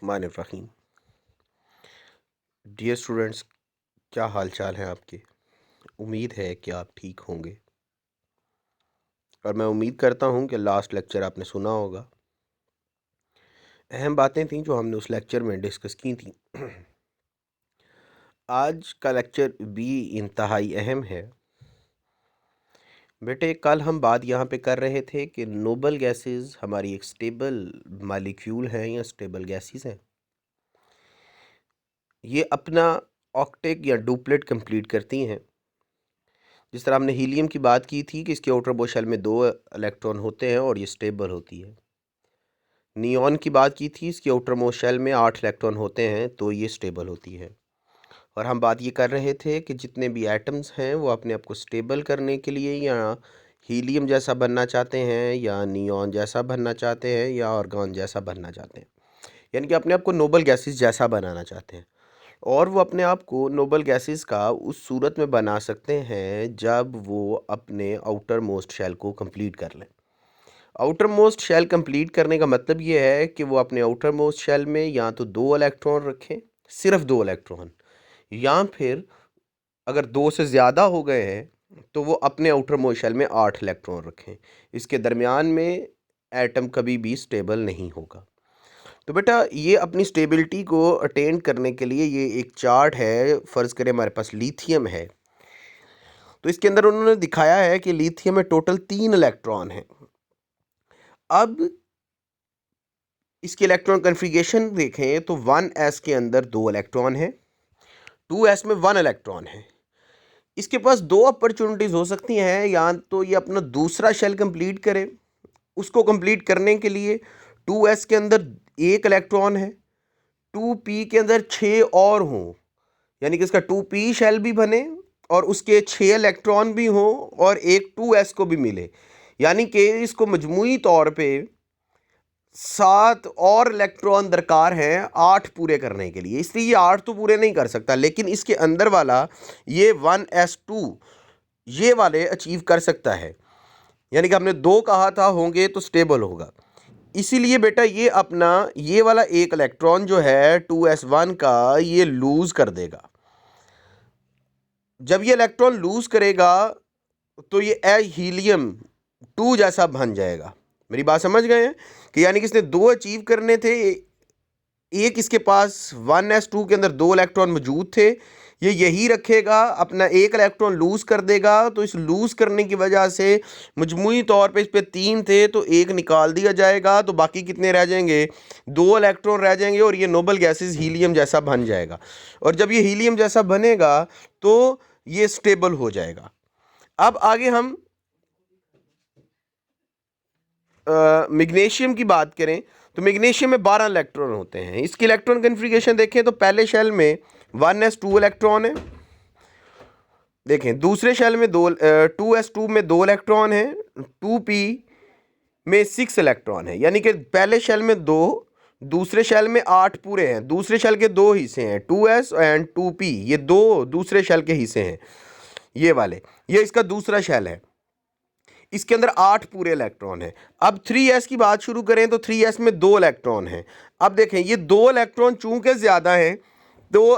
बिस्मिल्लाहिर्रहमानिर्रहीम। Dear students, क्या हाल चाल हैं आपके? उम्मीद है कि आप ठीक होंगे और मैं उम्मीद करता हूं कि लास्ट लेक्चर आपने सुना होगा। अहम बातें थीं जो हमने उस लेक्चर में डिस्कस की थी। आज का लेक्चर भी इंतहाई अहम है। बेटे, कल हम बात यहाँ पे कर रहे थे कि नोबल गैसेस हमारी एक स्टेबल मालिक्यूल हैं या स्टेबल गैसेस हैं। ये अपना ऑक्टेट या डुप्लेट कंप्लीट करती हैं। जिस तरह हमने हीलियम की बात की थी कि इसके आउटर बोर शेल में 2 इलेक्ट्रॉन होते हैं और ये स्टेबल होती है। नियॉन की बात की थी, इसके आउटर मोस्ट शेल में 8 इलेक्ट्रॉन होते हैं तो ये स्टेबल होती है। और हम बात ये कर रहे थे कि जितने भी एटम्स हैं वो अपने आप को स्टेबल करने के लिए या हीलियम जैसा बनना चाहते हैं या नियॉन जैसा बनना चाहते हैं या आर्गॉन जैसा बनना चाहते हैं, यानी कि अपने आप को नोबल गैसेस जैसा बनाना चाहते हैं। और वो अपने आप को नोबल गैसेस का उस सूरत में बना सकते हैं जब वो अपने आउटर मोस्ट शेल को कंप्लीट कर लें। आउटर मोस्ट शेल कंप्लीट करने का मतलब ये है कि वो अपने आउटर मोस्ट शेल में या तो 2 इलेक्ट्रॉन रखें, सिर्फ 2 इलेक्ट्रॉन, या फिर अगर 2 से ज़्यादा हो गए हैं तो वो अपने आउटर मोस्ट शेल में 8 इलेक्ट्रॉन रखें। इसके दरमियान में एटम कभी भी स्टेबल नहीं होगा। तो बेटा, ये अपनी स्टेबिलिटी को अटेन करने के लिए ये एक चार्ट है। फ़र्ज़ करें हमारे पास लिथियम है, तो इसके अंदर उन्होंने दिखाया है कि लिथियम में टोटल 3 इलेक्ट्रॉन हैं। अब इसकी इलेक्ट्रॉन कन्फिगरेशन देखें तो 1s के अंदर 2 इलेक्ट्रॉन हैं, 2s में 1 इलेक्ट्रॉन है। इसके पास 2 अपॉर्चुनिटीज़ हो सकती हैं, या तो ये अपना दूसरा शेल कंप्लीट करे। उसको कंप्लीट करने के लिए 2s के अंदर 1 इलेक्ट्रॉन है, 2p के अंदर 6 और हों, यानी कि इसका 2p शेल भी बने और उसके 6 इलेक्ट्रॉन भी हों और एक 2s को भी मिले, यानी कि इसको मजमूई तौर पे 7 और इलेक्ट्रॉन दरकार हैं 8 पूरे करने के लिए। इसलिए ये 8 तो पूरे नहीं कर सकता, लेकिन इसके अंदर वाला ये 1s2 ये वाले अचीव कर सकता है। यानी कि हमने 2 कहा था होंगे तो स्टेबल होगा। इसीलिए बेटा ये अपना ये वाला एक इलेक्ट्रॉन जो है 2s1 का ये लूज कर देगा। जब ये इलेक्ट्रॉन लूज करेगा तो ये हीलियम 2 जैसा बन जाएगा। मेरी बात समझ गए हैं कि यानी कि इसने 2 अचीव करने थे। एक इसके पास 1s2 के अंदर 2 इलेक्ट्रॉन मौजूद थे, ये यही रखेगा, अपना एक इलेक्ट्रॉन लूज कर देगा। तो इस लूज करने की वजह से मजमूई तौर पे इस पे 3 थे तो एक निकाल दिया जाएगा, तो बाकी कितने रह जाएंगे? 2 इलेक्ट्रॉन रह जाएंगे और ये नोबल गैसेस हीलियम जैसा बन जाएगा। और जब ये हीलियम जैसा बनेगा तो ये स्टेबल हो जाएगा। अब आगे हम मैग्नीशियम की बात करें तो मैग्नीशियम में 12 इलेक्ट्रॉन होते हैं। इसकी इलेक्ट्रॉन कन्फिगरेशन देखें तो पहले शेल में 1s2 इलेक्ट्रॉन है। देखें दूसरे शेल में 2s2 में 2 इलेक्ट्रॉन है, 2p में 6 इलेक्ट्रॉन है, यानी कि पहले शेल में 2, दूसरे शेल में 8 पूरे हैं। दूसरे शेल के 2 हिस्से हैं, 2s एंड 2p, ये 2 दूसरे शेल के हिस्से हैं। ये वाले, ये इसका दूसरा शेल है, इसके अंदर 8 पूरे इलेक्ट्रॉन हैं। अब 3s की बात शुरू करें तो 3s में 2 इलेक्ट्रॉन हैं। अब देखें ये 2 इलेक्ट्रॉन चूंकि ज़्यादा हैं तो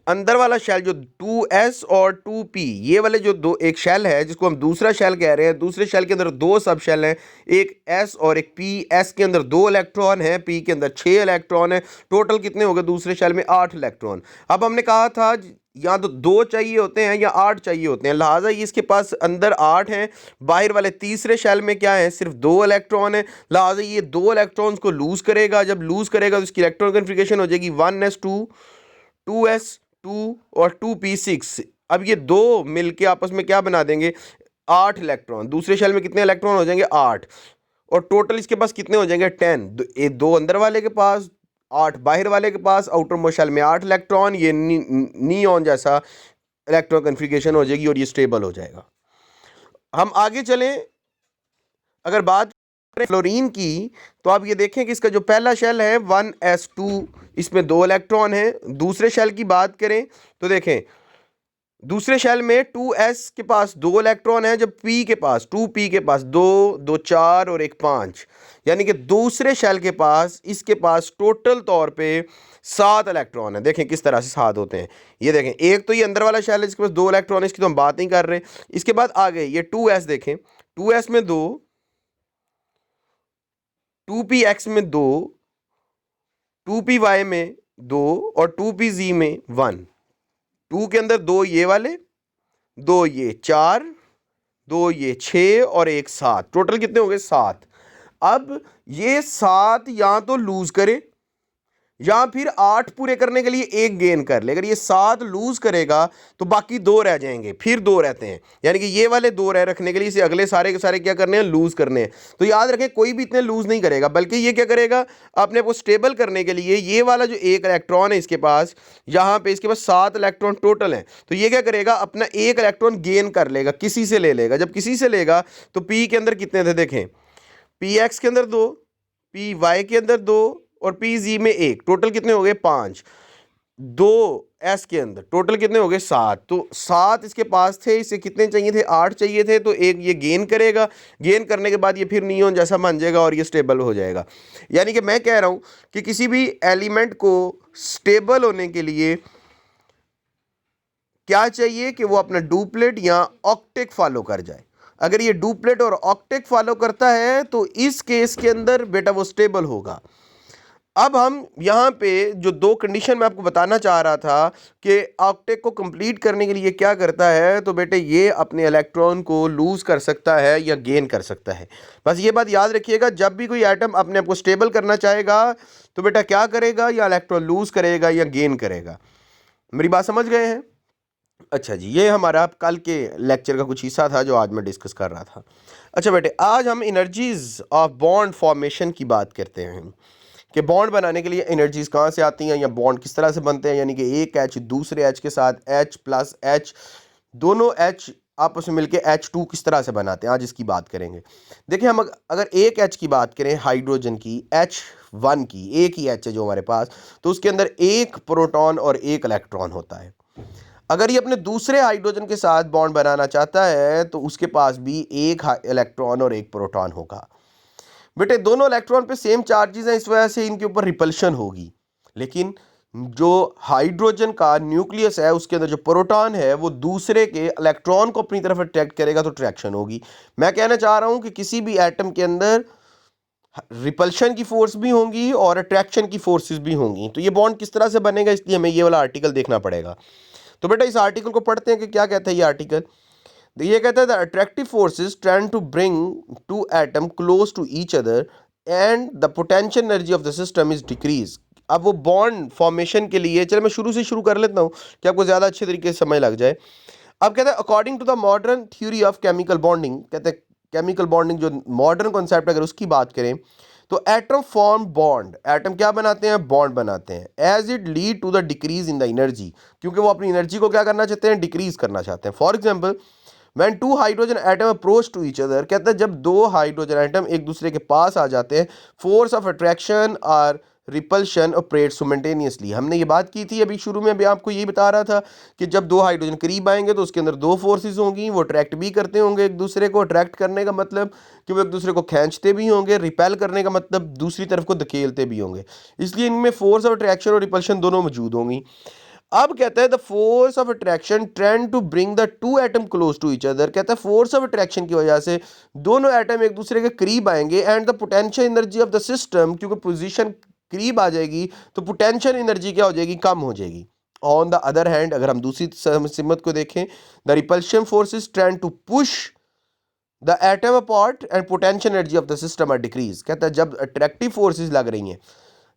अंदर वाला शेल जो 2s और 2p, ये वाले जो दो एक शेल है जिसको हम दूसरा शेल कह रहे हैं, दूसरे शेल के अंदर 2 सब शेल हैं, एक s और एक p। s के अंदर 2 इलेक्ट्रॉन है, p के अंदर 6 इलेक्ट्रॉन है। टोटल कितने हो गए दूसरे शेल में? 8 इलेक्ट्रॉन। अब हमने कहा था या तो 2 चाहिए होते हैं या 8 चाहिए होते हैं, लिहाजा ये इसके पास अंदर 8 हैं, बाहर वाले तीसरे शेल में क्या है? सिर्फ 2 इलेक्ट्रॉन है। लिहाजा ये 2 इलेक्ट्रॉन्स को लूज करेगा। जब लूज करेगा तो इसकी इलेक्ट्रॉन कन्फिगरेशन हो जाएगी 1s2, 2s2 और 2p6। अब ये 2 मिलके आपस में क्या बना देंगे? 8 इलेक्ट्रॉन। दूसरे शेल में कितने इलेक्ट्रॉन हो जाएंगे? 8। और टोटल इसके पास कितने हो जाएंगे? 10। 2 अंदर वाले के पास, 8 बाहर वाले के पास, आउटर मोस्ट शेल में 8 इलेक्ट्रॉन। ये नियॉन जैसा इलेक्ट्रॉन कन्फिगरेशन हो जाएगी और ये स्टेबल हो जाएगा। हम आगे चलें, अगर बात करें फ्लोरीन की तो आप ये देखें कि इसका जो पहला शेल है 1s2, इसमें 2 इलेक्ट्रॉन हैं। दूसरे शेल की बात करें तो देखें दूसरे शेल में 2s के पास 2 इलेक्ट्रॉन है, जब p के पास 2p के पास 2, 2 4 और 1 5, यानी कि दूसरे शेल के पास, इसके पास टोटल तौर पे 7 इलेक्ट्रॉन है। देखें किस तरह से 7 होते हैं। ये देखें, एक तो ये अंदर वाला शेल है जिसके पास 2 इलेक्ट्रॉन है, इसकी तो हम बात नहीं कर रहे। इसके बाद आ गए ये 2s, देखें 2s में 2, 2px में 2, 2py में 2 और 2pz में 1। 2 के अंदर 2 ये वाले, 2 ये, 4, 2 ये, 6 और 1 7। टोटल कितने हो गए? 7। अब ये 7 या तो लूज करे या फिर 8 पूरे करने के लिए 1 गेन कर ले। अगर ये 7 लूज करेगा तो बाकी 2 रह जाएंगे, फिर 2 रहते हैं, यानी कि ये वाले 2 रह रखने के लिए इसे अगले सारे के सारे क्या करने हैं? लूज करने हैं। तो याद रखें कोई भी इतने लूज नहीं करेगा, बल्कि ये क्या करेगा? अपने को स्टेबल करने के लिए ये वाला जो 1 इलेक्ट्रॉन है इसके पास, यहाँ पे इसके पास 7 इलेक्ट्रॉन टोटल है, तो ये क्या करेगा? अपना 1 इलेक्ट्रॉन गेन कर लेगा, किसी से ले लेगा। जब किसी से लेगा तो पी के अंदर कितने थे? देखें पी एक्स के अंदर 2, पी वाई के अंदर 2 और पी जी में 1। टोटल कितने हो गए? 5। 2 एस के अंदर टोटल कितने हो गए? 7। तो 7 इसके पास थे, इसे कितने चाहिए थे? 8 चाहिए थे, तो एक ये गेन करेगा। गेन करने के बाद ये फिर नियॉन जैसा बन जाएगा और ये स्टेबल हो जाएगा। यानी कि मैं कह रहा हूं कि किसी भी एलिमेंट को स्टेबल होने के लिए क्या चाहिए? कि वो अपना डुप्लेट या ऑक्टेट फॉलो कर जाए। अगर ये डुप्लेट और ऑक्टेट फॉलो करता है तो इस केस के अंदर बेटा वो स्टेबल होगा। अब हम यहाँ पे जो 2 कंडीशन मैं आपको बताना चाह रहा था कि ऑक्टेट को कंप्लीट करने के लिए क्या करता है, तो बेटे ये अपने इलेक्ट्रॉन को लूज कर सकता है या गेन कर सकता है। बस ये बात याद रखिएगा, जब भी कोई एटम अपने आप को स्टेबल करना चाहेगा तो बेटा क्या करेगा? या इलेक्ट्रॉन लूज करेगा या गेन करेगा। मेरी बात समझ गए हैं? अच्छा जी, ये हमारा कल के लेक्चर का कुछ हिस्सा था जो आज मैं डिस्कस कर रहा था। अच्छा बेटे, आज हम एनर्जीज ऑफ बॉन्ड फॉर्मेशन की बात करते हैं कि बॉन्ड बनाने के लिए एनर्जीज कहाँ से आती हैं या बॉन्ड किस तरह से बनते हैं। यानी कि एक एच दूसरे एच के साथ H प्लस H, दोनों H आपस में मिलकर H2 किस तरह से बनाते हैं, आज इसकी बात करेंगे। देखिए हम अगर एक H की बात करें, हाइड्रोजन की H1 की, एक ही H है जो हमारे पास, तो उसके अंदर 1 प्रोटॉन और 1 इलेक्ट्रॉन होता है। अगर ये अपने दूसरे हाइड्रोजन के साथ बॉन्ड बनाना चाहता है तो उसके पास भी 1 इलेक्ट्रॉन और 1 प्रोटॉन होगा। बेटे दोनों इलेक्ट्रॉन पे सेम चार्जेस हैं, इस वजह से इनके ऊपर रिपल्शन होगी। लेकिन जो हाइड्रोजन का न्यूक्लियस है उसके अंदर जो प्रोटॉन है वो दूसरे के इलेक्ट्रॉन को अपनी तरफ अट्रैक्ट करेगा, तो अट्रैक्शन होगी। मैं कहना चाह रहा हूं कि किसी भी एटम के अंदर रिपल्शन की फोर्स भी होंगी और अट्रैक्शन की फोर्सेस भी होंगी। तो ये बॉन्ड किस तरह से बनेगा, इसलिए हमें ये वाला आर्टिकल देखना पड़ेगा। तो बेटा इस आर्टिकल को पढ़ते हैं कि क्या कहता है ये आर्टिकल। ये कहता है the attractive forces trend to bring two atom close to each other and the potential energy of the system is decrease. अब वो बॉन्ड फॉर्मेशन के लिए, चलो मैं शुरू से शुरू कर लेता हूँ कि आपको ज़्यादा अच्छे तरीके से समझ लग जाए। अब कहता है according to the modern theory of chemical bonding, कहते हैं केमिकल बॉन्डिंग जो मॉडर्न कॉन्सेप्ट अगर उसकी बात करें तो एटम फॉर्म बॉन्ड, एटम क्या बनाते हैं? बॉन्ड बनाते हैं। As it lead to the decrease in the energy, क्योंकि वो अपनी एनर्जी को क्या करना चाहते हैं? डिक्रीज करना चाहते हैं। For example when two hydrogen atom approach to each other, कहता है जब 2 हाइड्रोजन एटम एक दूसरे के पास आ जाते हैं, फोर्स ऑफ अट्रैक्शन और रिपल्शन ऑपरेट सिमल्टेनियसली। हमने ये बात की थी अभी शुरू में, अभी आपको यही बता रहा था कि जब 2 हाइड्रोजन करीब आएंगे तो उसके अंदर 2 फोर्सेस होंगी, वो अट्रैक्ट भी करते होंगे एक दूसरे को। अट्रैक्ट करने का मतलब कि वो एक दूसरे को खींचते भी होंगे, रिपेल करने का मतलब दूसरी तरफ को धकेलते भी होंगे, इसलिए इनमें फोर्स ऑफ अट्रैक्शन और रिपल्शन दोनों मौजूद होंगी। अब कहता है the force of attraction trend to bring the 2 atom close to each other, कहता है फोर्स ऑफ अट्रैक्शन की वजह से दोनों एटम एक दूसरे के करीब आएंगे and the potential energy of the system, क्योंकि पोजीशन करीब आ जाएगी तो पोटेंशियल एनर्जी क्या हो जाएगी? कम हो जाएगी। ऑन द अदर हैंड अगर हम दूसरी सिमत को देखें, the repulsion forces trend to push the atom apart and potential energy of the system are decrease. कहता है जब अट्रैक्टिव फोर्सेस लग रही हैं,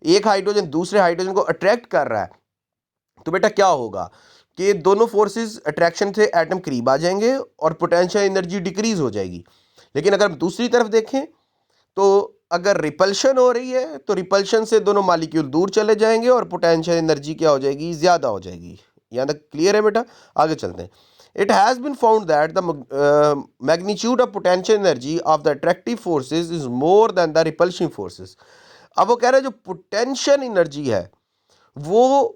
एक हाइड्रोजन दूसरे हाइड्रोजन को अट्रैक्ट कर रहा है, तो बेटा क्या होगा कि दोनों फोर्सेस अट्रैक्शन से एटम करीब आ जाएंगे और पोटेंशियल एनर्जी डिक्रीज हो जाएगी। लेकिन अगर हम दूसरी तरफ देखें तो अगर रिपल्शन हो रही है तो रिपल्शन से दोनों मॉलिक्यूल दूर चले जाएंगे और पोटेंशियल एनर्जी क्या हो जाएगी? ज़्यादा हो जाएगी। यहाँ तक क्लियर है बेटा? आगे चलते हैं। It has been found that the magnitude of potential energy of the attractive forces is more than the repulsive forces. अब वो कह रहे हैं जो पोटेंशियल एनर्जी है वो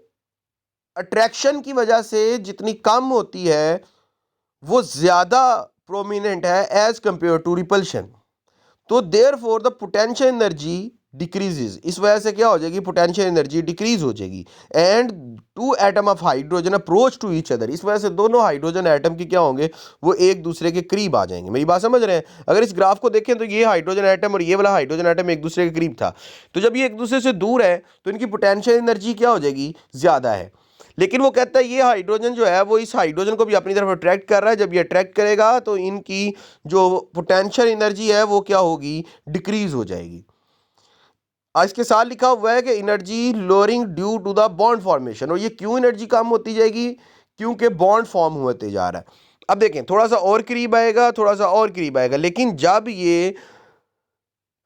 अट्रैक्शन की वजह से जितनी कम होती है वो ज़्यादा प्रोमिनेंट है एज कंपेयर टू रिपल्शन। तो therefore the potential energy decreases, इस वजह से क्या हो जाएगी, पोटेंशियल एनर्जी डिक्रीज हो जाएगी। And two atom of hydrogen approach to each other, इस वजह से दोनों हाइड्रोजन एटम की क्या होंगे, वो एक दूसरे के करीब आ जाएंगे। मेरी बात समझ रहे हैं? अगर इस ग्राफ को देखें तो ये हाइड्रोजन एटम और ये वाला हाइड्रोजन एटम एक दूसरे के करीब था, तो जब ये एक दूसरे से दूर है तो इनकी पोटेंशियल एनर्जी क्या हो जाएगी, ज्यादा है। लेकिन वो कहता है ये हाइड्रोजन जो है वो इस हाइड्रोजन को भी अपनी तरफ अट्रैक्ट कर रहा है, जब ये अट्रैक्ट करेगा तो इनकी जो पोटेंशियल एनर्जी है वो क्या होगी, डिक्रीज हो जाएगी। आज के साथ लिखा हुआ है कि energy lowering due to the bond formation, और ये क्यों एनर्जी कम होती जाएगी, क्योंकि बॉन्ड फॉर्म होते जा रहा है। अब देखें थोड़ा सा और करीब आएगा, थोड़ा सा और करीब आएगा, लेकिन जब ये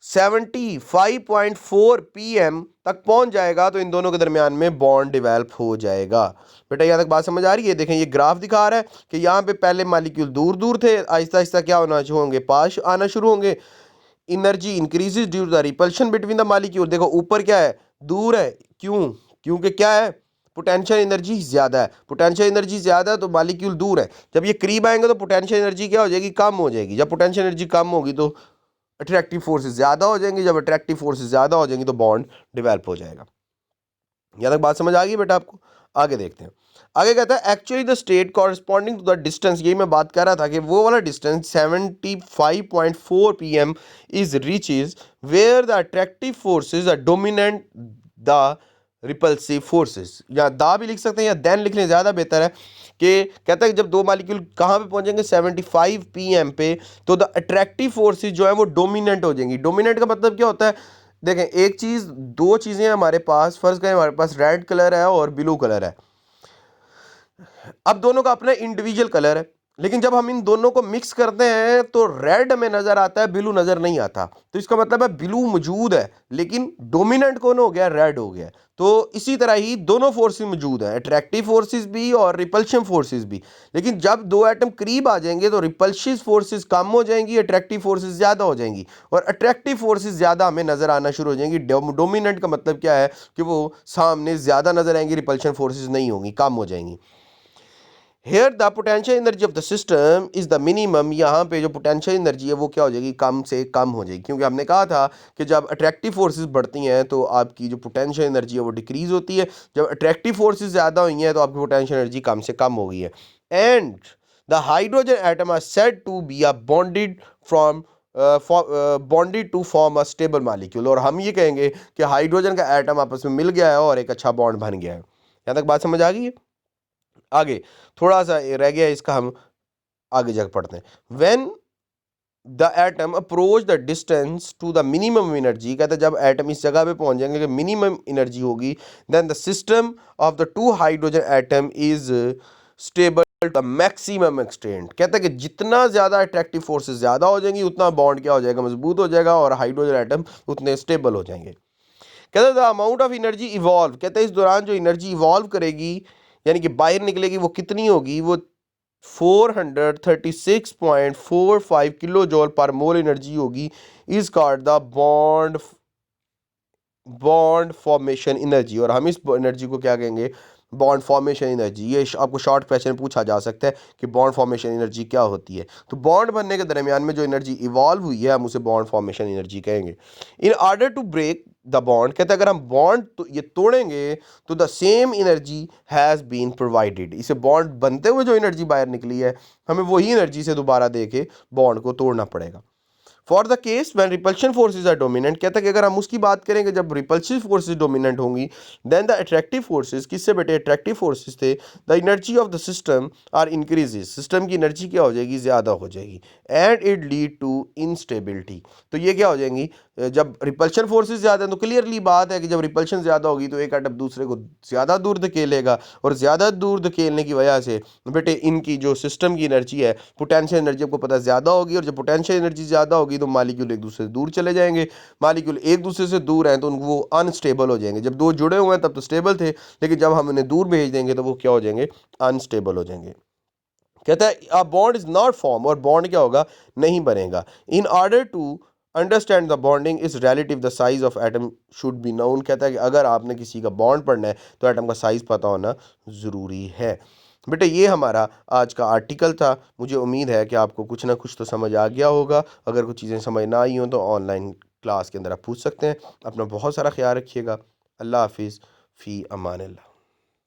75.4 pm तक पहुंच जाएगा तो इन दोनों के दरमियान में बॉन्ड डेवलप हो जाएगा। बेटा यहाँ तक बात समझ आ रही है? देखें ये ग्राफ दिखा रहा है कि यहाँ पे पहले मॉलिक्यूल दूर दूर थे, आहिस्ता आहिस्ता क्या होना शुरू होंगे, पास आना शुरू होंगे। Energy increases due to the repulsion between the molecule, देखो ऊपर क्या है, दूर है, क्यों, क्योंकि क्या है, पोटेंशियल एनर्जी ज्यादा है। पोटेंशियल एनर्जी ज्यादा है तो मॉलिक्यूल दूर है, जब ये करीब आएंगे तो पोटेंशियल एनर्जी क्या हो जाएगी, कम हो जाएगी। जब पोटेंशियल एनर्जी कम होगी तो अट्रैक्टिव फोर्सेस ज्यादा हो जाएंगी, जब अट्रैक्टिव फोर्सेस ज्यादा हो जाएंगी तो बॉन्ड डेवलप हो जाएगा। यहाँ तक बात समझ आ गई बेटा आपको? आगे देखते हैं। आगे कहता है actually the state corresponding to the distance, यही मैं बात कर रहा था कि वो वाला distance 75.4 pm is reaches where the attractive forces are dominant the repulsive forces, या दा भी लिख सकते हैं या देन लिख लें, ज़्यादा बेहतर है। कि कहता है कि जब दो मॉलिक्यूल कहाँ पे पहुंचेंगे, 75 pm पे, तो द अट्रैक्टिव फोर्सेस जो है वो डोमिनेंट हो जाएंगी। डोमिनेंट का मतलब क्या होता है, देखें एक चीज़, दो चीज़ें हैं हमारे पास, फर्ज करें हमारे पास रेड कलर है और ब्लू कलर है। अब दोनों का अपना इंडिविजुअल कलर है, लेकिन जब हम इन दोनों को मिक्स करते हैं तो रेड में नजर आता है, ब्लू नजर नहीं आता। तो इसका मतलब है ब्लू मौजूद है लेकिन डोमिनेंट कौन हो गया, रेड हो गया। तो इसी तरह ही दोनों फोर्सेस मौजूद हैं, अट्रैक्टिव फोर्सेस भी और रिपल्शन फोर्सेस भी। लेकिन जब दो एटम करीब आ जाएंगे तो रिपल्सिव फोर्सेस कम हो जाएंगी, अट्रैक्टिव फोर्सेस ज्यादा हो जाएंगी, और अट्रैक्टिव फोर्सेस ज्यादा हमें नजर आना शुरू हो जाएंगी। डोमिनेंट का मतलब क्या है कि वो सामने ज्यादा नजर आएंगी, रिपल्शन फोर्सेस नहीं होंगी, कम हो जाएंगी। Here the potential energy of the system is the minimum, यहाँ पे जो पोटेंशियल एनर्जी है वो क्या हो जाएगी, कम से कम हो जाएगी। क्योंकि हमने कहा था कि जब अट्रैक्टिव फोर्सेस बढ़ती हैं तो आपकी जो पोटेंशियल एनर्जी है वो डिक्रीज होती है, जब अट्रैक्टिव फोर्सेस ज़्यादा हुई हैं तो आपकी पोटेंशियल एनर्जी कम से कम हो गई है। And the hydrogen atom are said to be a bonded from bonded to form a stable molecule, और हम ये कहेंगे कि हाइड्रोजन का एटम आपस में मिल गया है और एक अच्छा बॉन्ड बन गया है। यहाँ तक बात समझ आ गई है? आगे थोड़ा सा रह गया इसका, हम आगे जाकर पढ़ते हैं। When the atom approach the distance to the minimum energy, कहते हैं जब एटम इस जगह पे पहुंच जाएंगे कि मिनिमम एनर्जी होगी, then the system of the two hydrogen atom is stable to maximum extent. कहता है कि जितना ज्यादा अट्रैक्टिव फोर्सेस ज्यादा हो जाएंगी उतना बॉन्ड क्या हो जाएगा, मजबूत हो जाएगा, और हाइड्रोजन एटम उतने स्टेबल हो जाएंगे। कहते हैं the amount of energy evolve, कहते हैं इस दौरान जो एनर्जी इवॉल्व करेगी यानी कि बाहर निकलेगी वो कितनी होगी, वो 436.45 किलो जॉल पर मोल एनर्जी होगी। Is called the bond formation energy, और हम इस एनर्जी को क्या कहेंगे, बॉन्ड फॉर्मेशन एनर्जी। ये आपको शॉर्ट क्वेश्चन पूछा जा सकता है कि बॉन्ड फॉर्मेशन एनर्जी क्या होती है। तो बॉन्ड बनने के दरमियान में जो एनर्जी इवॉल्व हुई है हम उसे बॉन्ड फॉर्मेशन एनर्जी कहेंगे। In order to break the bond, कहते हैं अगर हम बॉन्ड तो ये तोड़ेंगे तो the same energy has been provided, इसे बॉन्ड बनते हुए जो एनर्जी बाहर निकली है हमें वही एनर्जी से दोबारा दे के बॉन्ड को तोड़ना पड़ेगा। For the case when repulsion forces are dominant, कहता है कि अगर हम उसकी बात करेंगे जब रिपल्सिव फोर्सेज डोमिनेंट होंगी, देन द अट्रैक्टिव फोर्सेज, किससे बेटे अट्रैक्टिव फोर्सेज थे, the energy of the system are increases, system की एनर्जी क्या हो जाएगी, ज़्यादा हो जाएगी, and it lead to instability. तो ये क्या हो जाएंगी, जब रिपल्शन फोर्सेज ज़्यादा हैं तो क्लियरली बात है कि जब रिपल्शन ज़्यादा होगी तो एक एटम दूसरे को ज़्यादा दूर धकेलेगा, और ज़्यादा दूर धकेलने की वजह से बेटे इनकी जो सिस्टम की एनर्जी है, पोटेंशियल एनर्जी आपको पता ज़्यादा होगी, और जब पोटेंशियल एनर्जी ज़्यादा होगी तो मालिक्यूल एक दूसरे से दूर चले जाएंगे। मालिक्यूल एक दूसरे से दूर हैं तो वो अनस्टेबल हो जाएंगे। जब दो जुड़े हुए हैं तब तो स्टेबल थे, लेकिन जब हम उन्हें दूर भेज देंगे तो वो क्या हो जाएंगे, अनस्टेबल हो जाएंगे। कहता है a bond is not form, और बॉन्ड क्या होगा, नहीं बनेगा। In order to understand the bonding is relative the size of atom should be known, कहता है कि अगर आपने किसी का बॉन्ड पढ़ना है तो एटम का साइज पता होना ज़रूरी है। बेटा ये हमारा आज का आर्टिकल था। मुझे उम्मीद है कि आपको कुछ ना कुछ तो समझ आ गया होगा। अगर कुछ चीज़ें समझ ना आई हों तो ऑनलाइन क्लास के अंदर आप पूछ सकते हैं। अपना बहुत सारा ख्याल रखिएगा। अल्लाह हाफिज़। फ़ी अमान अल्लाह।